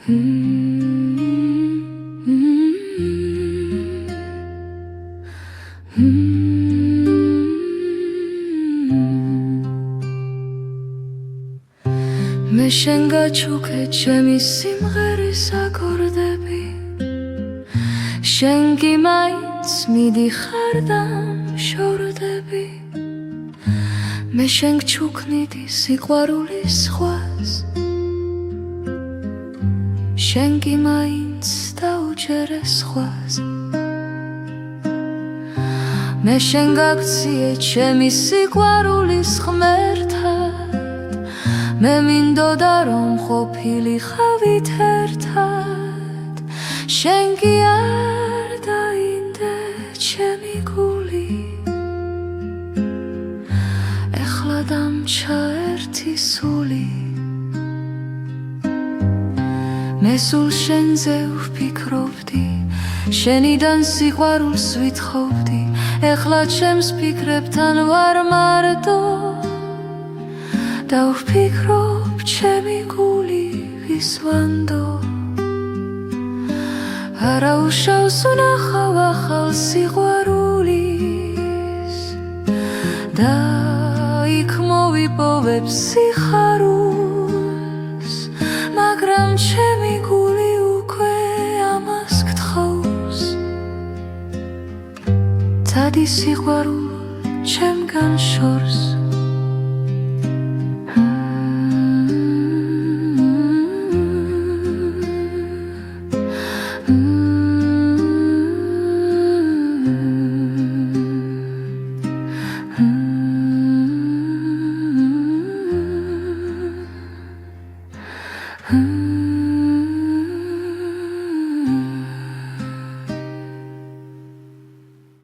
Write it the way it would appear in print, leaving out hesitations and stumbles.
მე შენ გაჩუქე ჩემი სიმღერის აკორდები შენ კი მაინც მიდიხარ და მშორდები მე შენ გჩუქნიდი სიყვარულის ზღვას შენ კი მაინც დაუჯერე სხვას მე შენ გაქციე ჩემი სიყვარულის ღმერთად მე მინდოდა რომ ყოფილიყავით ერთად შენ კი არ დაინდე ჩემი გული ეხლა დამჩა ერთი სული მე სულ შენზე ვფიქრობდი შენიდან სიყვარულს ვითხოვდი ეხლა ჩემს ფიქრებთან ვარ მარტო და ვფიქრობ ჩემი გული ვისვანდო არა უშავს ვნახავ ახალ სიყვარულის და იქ მოვიპოვებ სიხარულს მაგრამ ჩემი გული უკვე ამას გთხოვს დადი სიყვარულ ჩემგან შორს